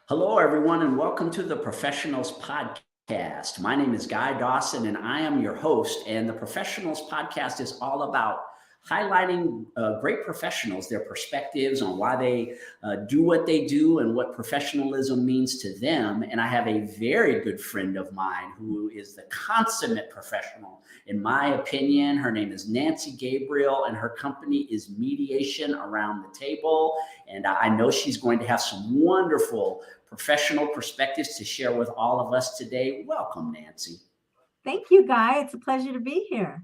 Hello, everyone, and welcome to the Professionals Podcast. My name is Guy Dawson, and I am your host. And the Professionals Podcast is all about highlighting great professionals, their perspectives on why they do what they do and what professionalism means to them. And I have a very good friend of mine who is the consummate professional, in my opinion. Her name is Nancy Gabriel, and her company is Mediation Around the Table. And I know she's going to have some wonderful professional perspectives to share with all of us today. Welcome, Nancy. Thank you, Guy. It's a pleasure to be here.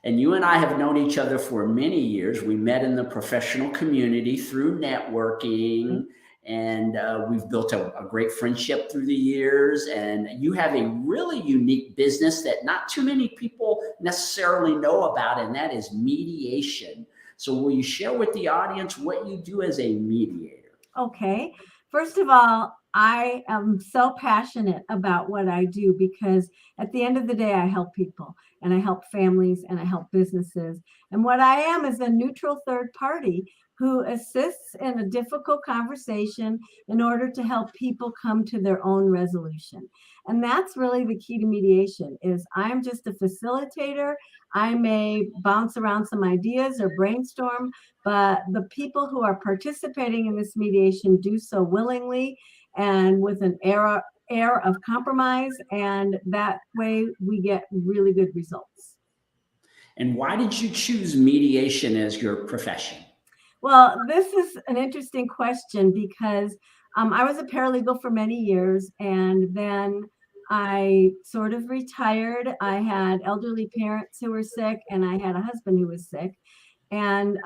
And you and I have known each other for many years. We met in the professional community through networking, and we've built a great friendship through the years. And you have a really unique business that not too many people necessarily know about, and that is mediation. So will you share with the audience what you do as a mediator? Okay. First of all, I am so passionate about what I do because at the end of the day, I help people and I help families and I help businesses. And what I am is a neutral third party who assists in a difficult conversation in order to help people come to their own resolution. And that's really the key to mediation is I'm just a facilitator. I may bounce around some ideas or brainstorm, but the people who are participating in this mediation do so willingly and with an air of compromise, and that way we get really good results. And why did you choose mediation as your profession? Well, this is an interesting question because I was a paralegal for many years, and then I sort of retired. I had elderly parents who were sick, and I had a husband who was sick. And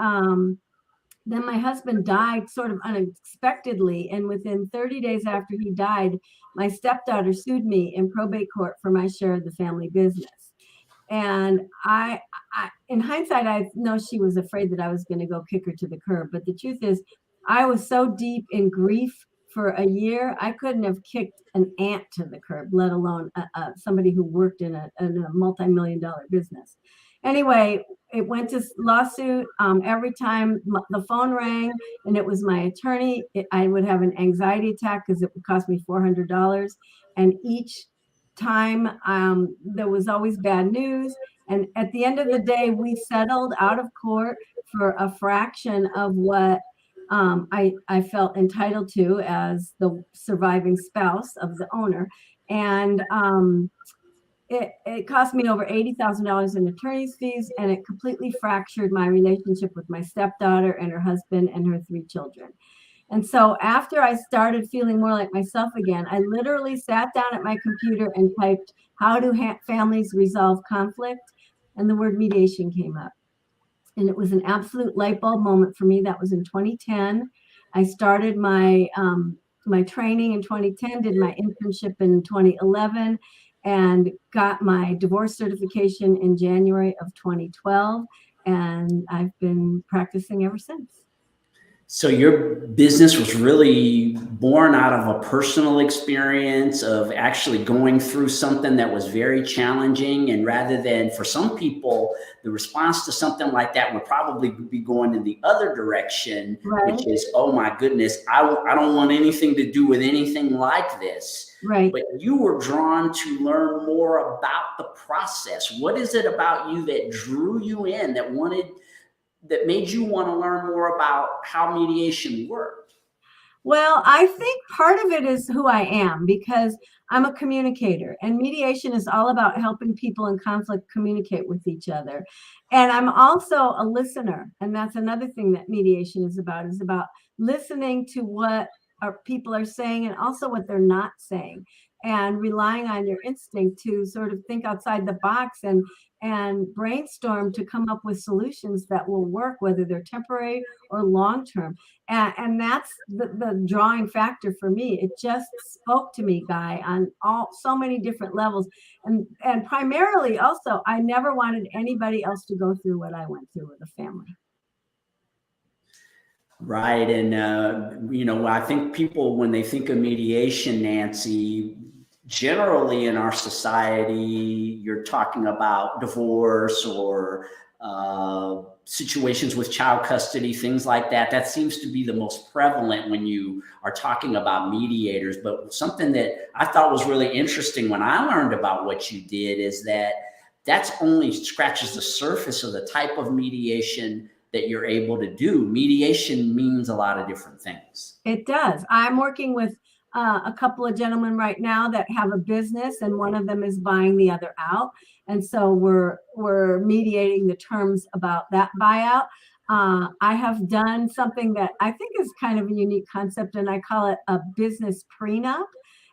then my husband died sort of unexpectedly. And within 30 days after he died, my stepdaughter sued me in probate court for my share of the family business. And I in hindsight, I know she was afraid that I was going to go kick her to the curb. But the truth is, I was so deep in grief for a year, I couldn't have kicked an ant to the curb, let alone somebody who worked in a multi-million-dollar business. Anyway, it went to lawsuit. Every time the phone rang and it was my attorney, I would have an anxiety attack because it would cost me $400. And each time there was always bad news. And at the end of the day, we settled out of court for a fraction of what I felt entitled to as the surviving spouse of the owner. And it cost me over $80,000 in attorney's fees, and it completely fractured my relationship with my stepdaughter and her husband and her 3 children. And so after I started feeling more like myself again, I literally sat down at my computer and typed, how do families resolve conflict? And the word mediation came up. And it was an absolute light bulb moment for me. That was in 2010. I started my training in 2010, did my internship in 2011, and got my divorce certification in January of 2012. And I've been practicing ever since. So your business was really born out of a personal experience of actually going through something that was very challenging. And rather than, for some people, the response to something like that would probably be going in the other direction, Right. Which is, oh my goodness, I don't want anything to do with anything like this. Right. But you were drawn to learn more about the process. What is it about you that drew you in, that made you want to learn more about how mediation worked? Well, I think part of it is who I am because I'm a communicator, and mediation is all about helping people in conflict communicate with each other. And I'm also a listener, and that's another thing that mediation is about listening to what our people are saying and also what they're not saying, and relying on your instinct to sort of think outside the box and brainstorm to come up with solutions that will work, whether they're temporary or long term. And that's the drawing factor for me. It just spoke to me, Guy, on so many different levels. And primarily also, I never wanted anybody else to go through what I went through with a family. Right. And, I think people, when they think of mediation, Nancy, generally in our society, you're talking about divorce or situations with child custody, things like that. That seems to be the most prevalent when you are talking about mediators. But something that I thought was really interesting when I learned about what you did is that that's only scratches the surface of the type of mediation that you're able to do. Mediation means a lot of different things. It does. I'm working with a couple of gentlemen right now that have a business, and one of them is buying the other out. And so we're mediating the terms about that buyout. I have done something that I think is kind of a unique concept, and I call it a business prenup.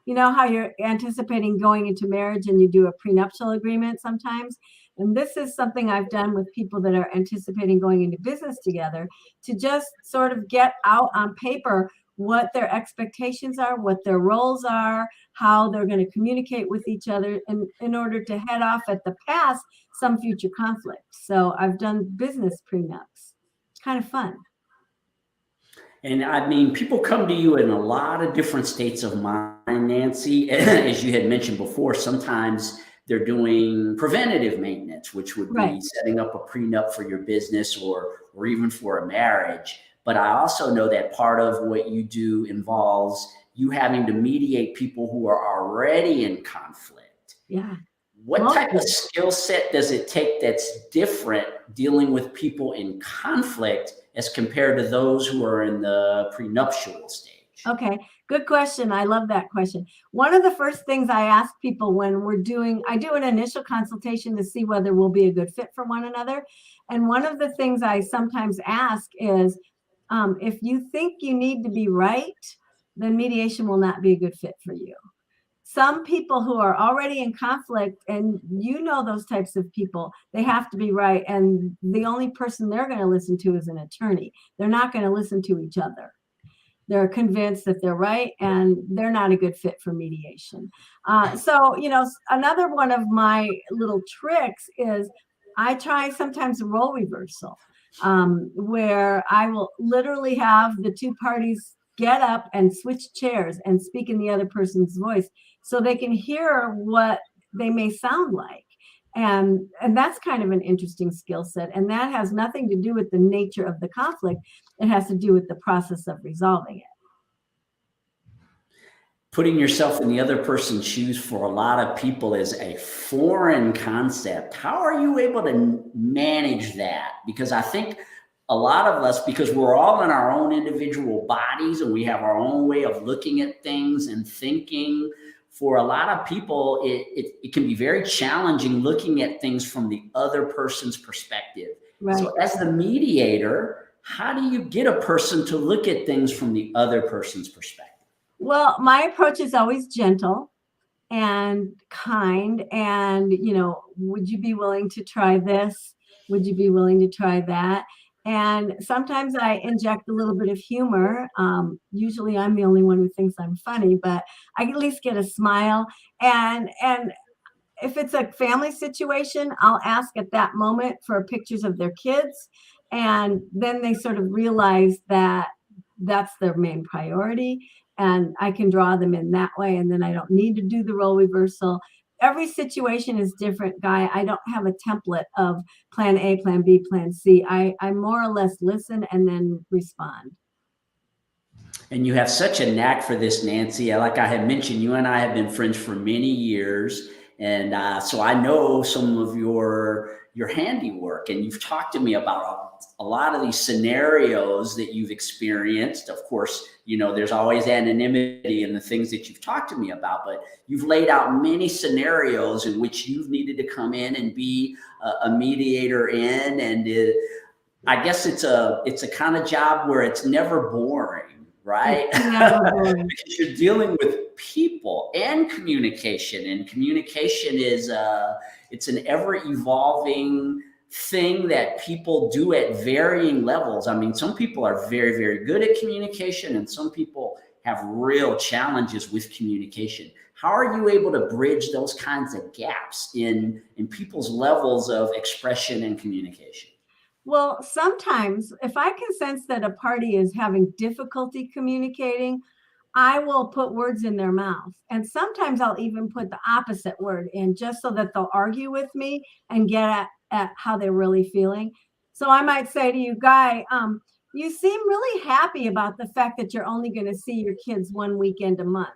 You know how you're anticipating going into marriage and you do a prenuptial agreement sometimes? And this is something I've done with people that are anticipating going into business together, to just sort of get out on paper what their expectations are, what their roles are, how they're going to communicate with each other in order to head off at the pass some future conflict. So I've done business prenups. It's kind of fun. And I mean, people come to you in a lot of different states of mind, Nancy. As you had mentioned before, sometimes they're doing preventative maintenance, which would Right. be setting up a prenup for your business or even for a marriage. But I also know that part of what you do involves you having to mediate people who are already in conflict. Yeah. What type of skill set does it take that's different dealing with people in conflict as compared to those who are in the prenuptial stage? Okay, good question. I love that question. One of the first things I ask people when I do an initial consultation to see whether we'll be a good fit for one another. And one of the things I sometimes ask is, if you think you need to be right, then mediation will not be a good fit for you. Some people who are already in conflict, and you know those types of people, they have to be right. And the only person they're going to listen to is an attorney. They're not going to listen to each other. They're convinced that they're right, and they're not a good fit for mediation. So, another one of my little tricks is I try sometimes a role reversal, where I will literally have the two parties get up and switch chairs and speak in the other person's voice so they can hear what they may sound like. And that's kind of an interesting skill set. And that has nothing to do with the nature of the conflict. It has to do with the process of resolving it. Putting yourself in the other person's shoes for a lot of people is a foreign concept. How are you able to manage that? Because I think a lot of us, because we're all in our own individual bodies and we have our own way of looking at things and thinking, for a lot of people, it can be very challenging looking at things from the other person's perspective. Right. So as the mediator, how do you get a person to look at things from the other person's perspective? Well, my approach is always gentle and kind. And, would you be willing to try this? Would you be willing to try that? And sometimes I inject a little bit of humor. Usually I'm the only one who thinks I'm funny, but I at least get a smile. And if it's a family situation, I'll ask at that moment for pictures of their kids. And then they sort of realize that that's their main priority. And I can draw them in that way. And then I don't need to do the role reversal. Every situation is different, Guy. I don't have a template of plan A, plan B, plan C. I more or less listen and then respond. And you have such a knack for this, Nancy. Like I had mentioned, you and I have been friends for many years. And so I know some of your handiwork, and you've talked to me about a lot of these scenarios that you've experienced. Of course, there's always anonymity in the things that you've talked to me about, but you've laid out many scenarios in which you've needed to come in and be a mediator in. And I guess it's a kind of job where it's never boring, right? Because you're dealing with people and communication, and communication is it's an ever evolving thing that people do at varying levels. I mean, some people are very, very good at communication, and some people have real challenges with communication. How are you able to bridge those kinds of gaps in people's levels of expression and communication? Well, sometimes if I can sense that a party is having difficulty communicating, I will put words in their mouth. And sometimes I'll even put the opposite word in just so that they'll argue with me and get at how they're really feeling. So I might say to you, Guy, you seem really happy about the fact that you're only going to see your kids one weekend a month.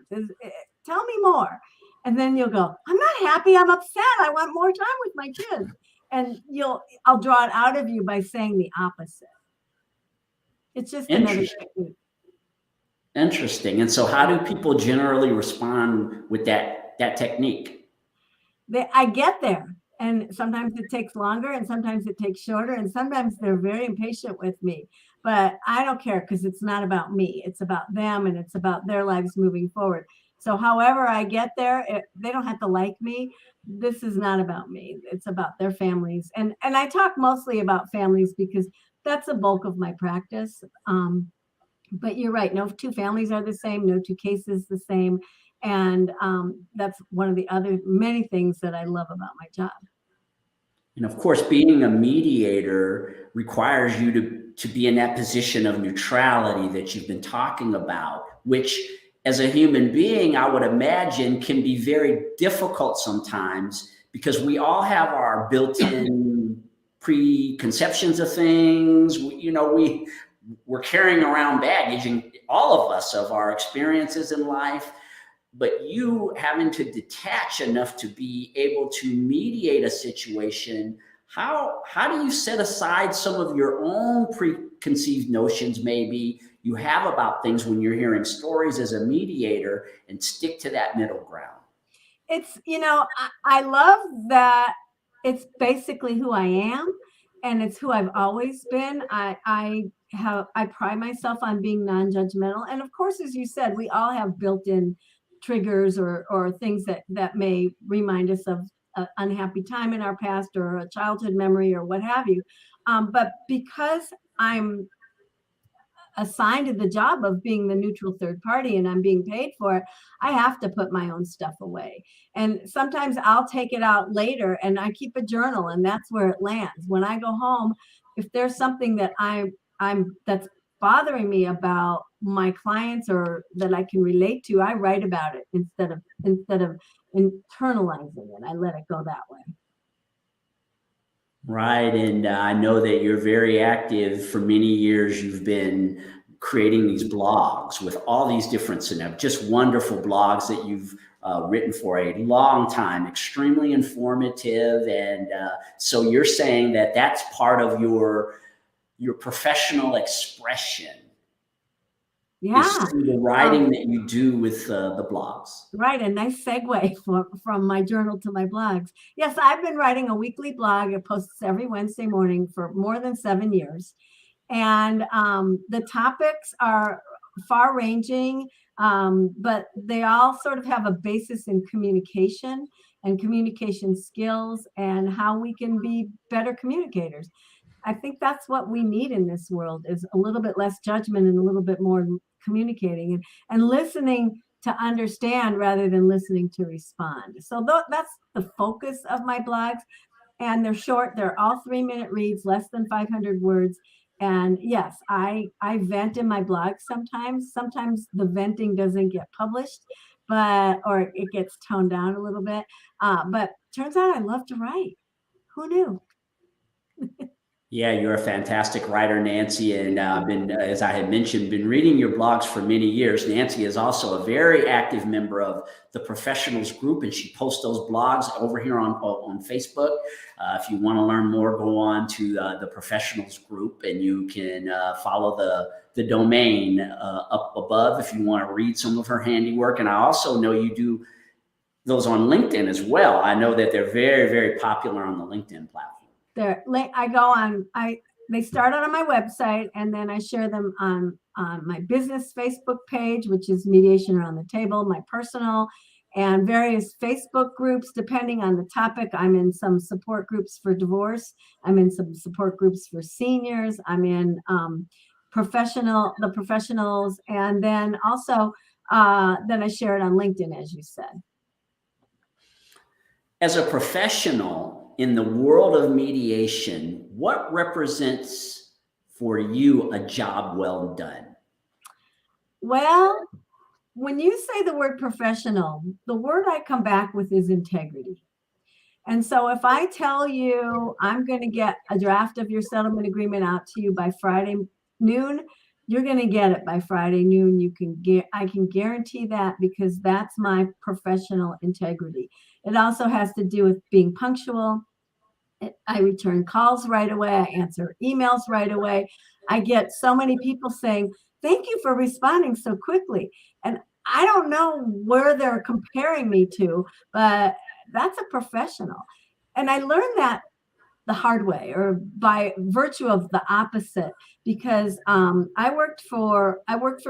Tell me more. And then you'll go, I'm not happy. I'm upset. I want more time with my kids. And I'll draw it out of you by saying the opposite. It's just another technique. Interesting. And so how do people generally respond with that technique? I get there, and sometimes it takes longer and sometimes it takes shorter, and sometimes they're very impatient with me, but I don't care because it's not about me. It's about them and it's about their lives moving forward. So however I get there, they don't have to like me. This is not about me. It's about their families. And I talk mostly about families because that's the bulk of my practice. But you're right. No two families are the same. No two cases the same. And that's one of the other many things that I love about my job. And of course, being a mediator requires you to be in that position of neutrality that you've been talking about, which as a human being, I would imagine can be very difficult sometimes because we all have our built-in preconceptions of things. We're carrying around baggage, and all of us, of our experiences in life, but you having to detach enough to be able to mediate a situation. How do you set aside some of your own preconceived notions maybe you have about things when you're hearing stories as a mediator and stick to that middle ground? It's, I love that it's basically who I am, and it's who I've always been. I pride myself on being non-judgmental. And of course, as you said, we all have built-in triggers or things that may remind us of an unhappy time in our past or a childhood memory or what have you. But because I'm assigned to the job of being the neutral third party and I'm being paid for it, I have to put my own stuff away. And sometimes I'll take it out later, and I keep a journal, and that's where it lands. When I go home, if there's something that I'm that's bothering me about my clients or that I can relate to, I write about it instead of internalizing it. I let it go that way. Right. And I know that you're very active. For many years, you've been creating these blogs with all these different scenarios, just wonderful blogs that you've written for a long time, extremely informative. And so you're saying that that's part of your professional expression. Yeah. Is through the writing that you do with the blogs. Right. A nice segue from my journal to my blogs. Yes, I've been writing a weekly blog. It posts every Wednesday morning for more than 7 years. And the topics are far ranging, but they all sort of have a basis in communication and communication skills and how we can be better communicators. I think that's what we need in this world, is a little bit less judgment and a little bit more communicating and listening to understand rather than listening to respond. So that's the focus of my blogs. And they're short. They're all 3-minute reads, less than 500 words. And yes, I vent in my blog sometimes. Sometimes the venting doesn't get published, or it gets toned down a little bit. But turns out I love to write. Who knew? Yeah, you're a fantastic writer, Nancy. And I've been, as I had mentioned, been reading your blogs for many years. Nancy is also a very active member of the Professionals group, and she posts those blogs over here on Facebook. If you want to learn more, go on to the Professionals group, and you can follow the domain up above if you want to read some of her handiwork. And I also know you do those on LinkedIn as well. I know that they're very, very popular on the LinkedIn platform. They start out on my website, and then I share them on my business Facebook page, which is Mediation Around the Table, my personal, and various Facebook groups, depending on the topic. I'm in some support groups for divorce. I'm in some support groups for seniors. I'm in the professionals. And then also, then I share it on LinkedIn, as you said. As a professional in the world of mediation, what represents for you a job well done? Well, when you say the word professional, the word I come back with is integrity. And so if I tell you I'm going to get a draft of your settlement agreement out to you by Friday noon, you're going to get it by Friday noon. I can guarantee that, because that's my professional integrity. It also has to do with being punctual. I return calls right away. I answer emails right away. I get so many people saying, "Thank you for responding so quickly." And I don't know where they're comparing me to, but that's a professional. And I learned that the hard way, or by virtue of the opposite, because I worked for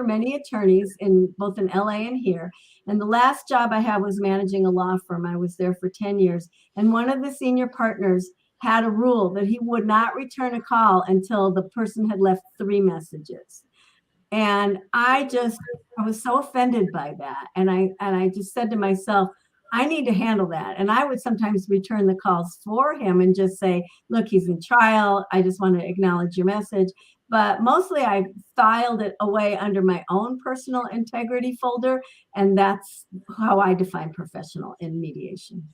many attorneys in both in LA and here. And the last job I had was managing a law firm. I was there for 10 years. And one of the senior partners had a rule that he would not return a call until the person had left 3 messages. And I was so offended by that. And I just said to myself, I need to handle that. And I would sometimes return the calls for him and just say, "Look, he's in trial. I just want to acknowledge your message." But mostly I filed it away under my own personal integrity folder. And that's how I define professional in mediation.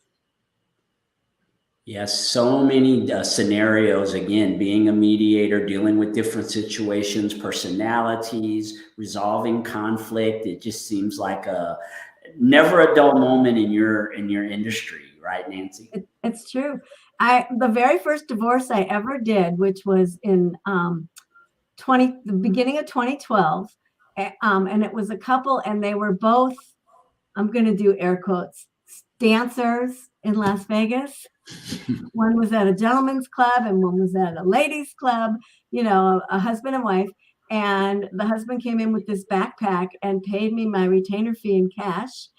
Yes, so many scenarios. Again, being a mediator, dealing with different situations, personalities, resolving conflict. It just seems like a never a dull moment in your industry, right, Nancy? It's true. The very first divorce I ever did, which was in the beginning of 2012, and it was a couple, and they were both, I'm going to do air quotes, dancers in Las Vegas. One was at a gentleman's club and one was at a ladies' club, a husband and wife. And the husband came in with this backpack and paid me my retainer fee in cash,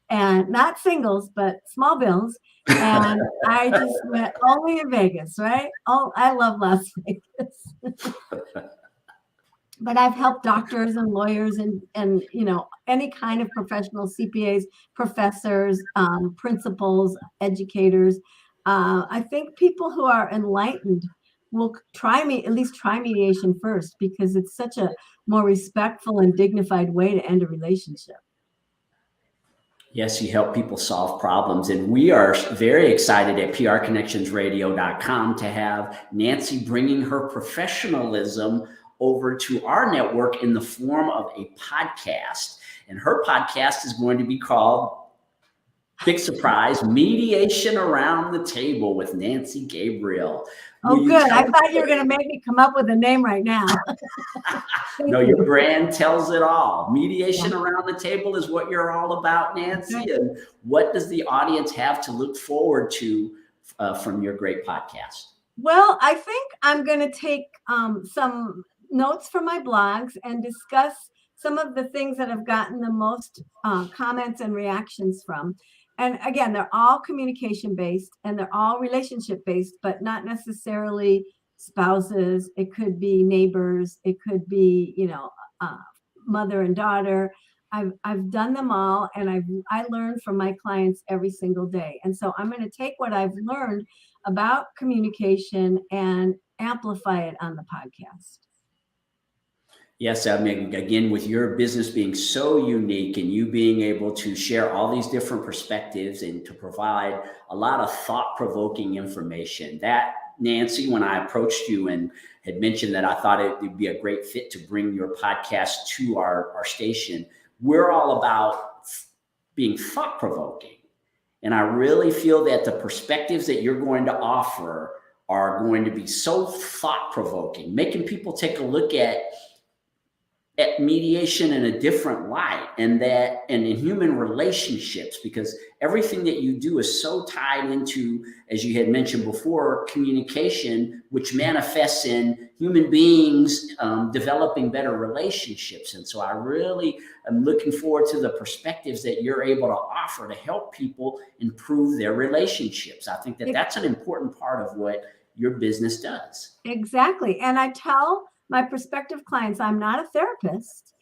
and not singles, but small bills. And I just went, only in Vegas, right? Oh, I love Las Vegas. But I've helped doctors and lawyers and any kind of professional, CPAs, professors, principals, educators. I think people who are enlightened will at least try mediation first, because it's such a more respectful and dignified way to end a relationship. Yes, you help people solve problems. And we are very excited at prconnectionsradio.com to have Nancy bringing her professionalism over to our network in the form of a podcast. And her podcast is going to be called, big surprise, Mediation Around the Table with Nancy Gabriel. Oh, good. I thought you were going to make me come up with a name right now. No, your brand tells it all. Mediation Around the Table is what you're all about, Nancy. Okay. And what does the audience have to look forward to from your great podcast? Well, I think I'm going to take some notes from my blogs and discuss some of the things that I've gotten the most comments and reactions from. And again, they're all communication based and they're all relationship based, but not necessarily spouses. It could be neighbors. It could be, mother and daughter. I've done them all, and I learn from my clients every single day. And so I'm going to take what I've learned about communication and amplify it on the podcast. Yes, I mean, again, with your business being so unique and you being able to share all these different perspectives and to provide a lot of thought-provoking information, that, Nancy, when I approached you and had mentioned that I thought it would be a great fit to bring your podcast to our station, we're all about being thought-provoking. And I really feel that the perspectives that you're going to offer are going to be so thought-provoking, making people take a look at mediation in a different light, and in human relationships, because everything that you do is so tied into, as you had mentioned before, communication, which manifests in human beings developing better relationships. And so I really am looking forward to the perspectives that you're able to offer to help people improve their relationships. I think that that's an important part of what your business does. Exactly. And I tell my prospective clients, I'm not a therapist.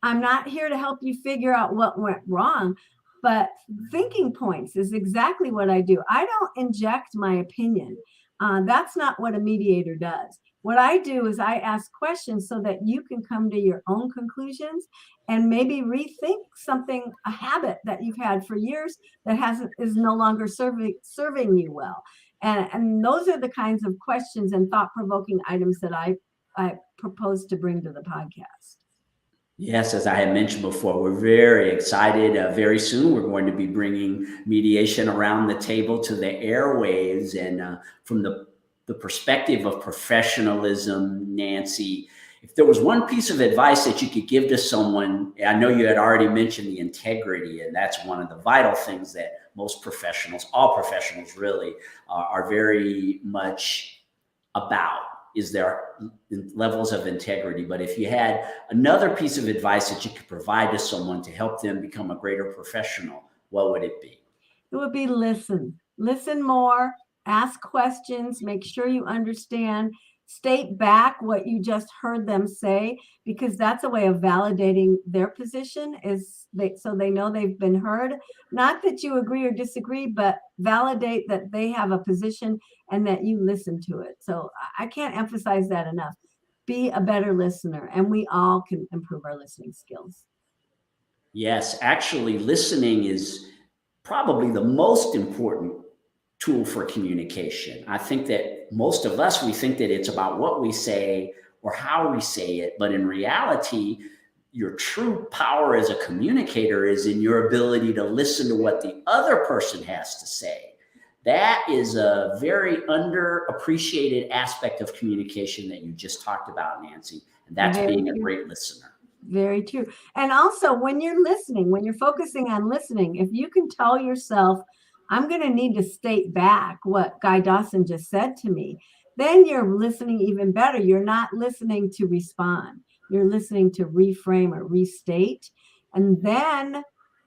I'm not here to help you figure out what went wrong, but thinking points is exactly what I do. I don't inject my opinion. That's not what a mediator does. what I do is I ask questions so that you can come to your own conclusions and maybe rethink something, a habit that you've had for years that is no longer serving you well. And those are the kinds of questions and thought-provoking items that I propose to bring to the podcast. Yes, as I had mentioned before, we're very excited. Very soon, we're going to be bringing mediation around the table to the airwaves. And from the perspective of professionalism, Nancy, if there was one piece of advice that you could give to someone, I know you had already mentioned the integrity, and that's one of the vital things that most professionals, all professionals really, are very much about, is their levels of integrity. But if you had another piece of advice that you could provide to someone to help them become a greater professional, what would it be? It would be listen more, ask questions, make sure you understand, state back what you just heard them say, because that's a way of validating their position, so they know they've been heard. Not that you agree or disagree, but validate that they have a position and that you listen to it. So I can't emphasize that enough. Be a better listener, and we all can improve our listening skills. Yes, actually, listening is probably the most important tool for communication. I think that most of us, we think that it's about what we say or how we say it, but in reality, your true power as a communicator is in your ability to listen to what the other person has to say. That is a very underappreciated aspect of communication that you just talked about, Nancy, and that's being a great listener. Very true. And also, when you're listening, when you're focusing on listening, if you can tell yourself, I'm going to need to state back what Guy Dawson just said to me, then you're listening even better. You're not listening to respond. You're listening to reframe or restate. And then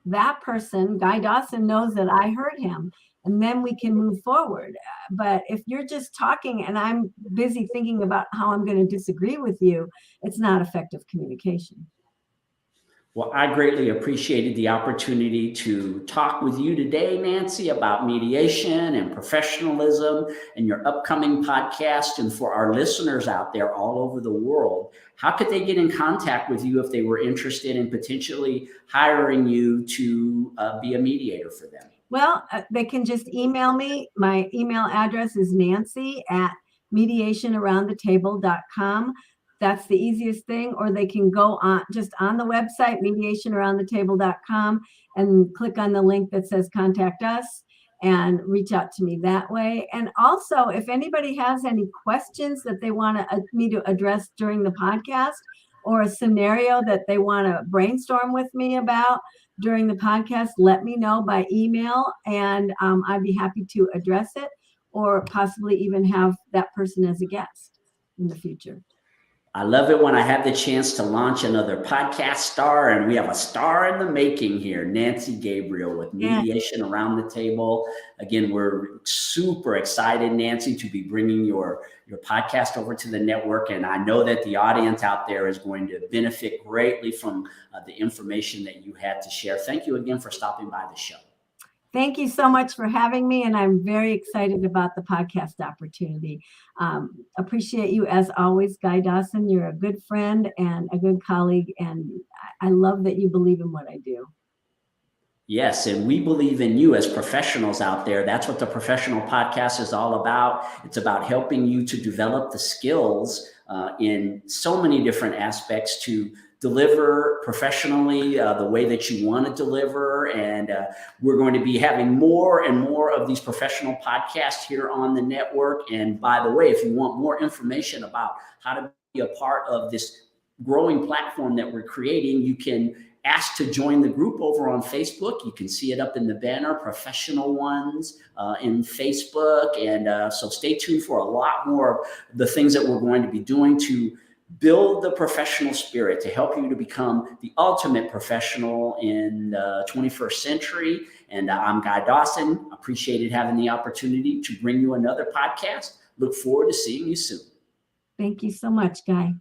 that person, Guy Dawson, knows that I heard him. And then we can move forward. But if you're just talking and I'm busy thinking about how I'm going to disagree with you, it's not effective communication. Well, I greatly appreciated the opportunity to talk with you today, Nancy, about mediation and professionalism and your upcoming podcast. And for our listeners out there all over the world, how could they get in contact with you if they were interested in potentially hiring you to be a mediator for them? Well, they can just email me. My email address is nancy@mediationaroundthetable.com. That's the easiest thing. Or they can go just on the website, mediationaroundthetable.com, and click on the link that says contact us and reach out to me that way. And also, if anybody has any questions that they want me to address during the podcast, or a scenario that they want to brainstorm with me about during the podcast, let me know by email, and I'd be happy to address it, or possibly even have that person as a guest in the future. I love it when I have the chance to launch another podcast star, and we have a star in the making here, Nancy Gabriel with Mediation Around the Table. Again, we're super excited, Nancy, to be bringing your podcast over to the network, and I know that the audience out there is going to benefit greatly from the information that you had to share. Thank you again for stopping by the show. Thank you so much for having me, and I'm very excited about the podcast opportunity. Appreciate you as always, Guy Dawson. You're a good friend and a good colleague, and I love that you believe in what I do. Yes, and we believe in you as professionals out there. That's what the Professional Podcast is all about. It's about helping you to develop the skills in so many different aspects to deliver professionally the way that you want to deliver. And we're going to be having more and more of these professional podcasts here on the network. And by the way, if you want more information about how to be a part of this growing platform that we're creating, you can ask to join the group over on Facebook. You can see it up in the banner, Professional Ones in Facebook. And so stay tuned for a lot more of the things that we're going to be doing to build the professional spirit, to help you to become the ultimate professional in the 21st century. And I'm Guy Dawson. Appreciated having the opportunity to bring you another podcast. Look forward to seeing you soon. Thank you so much, Guy.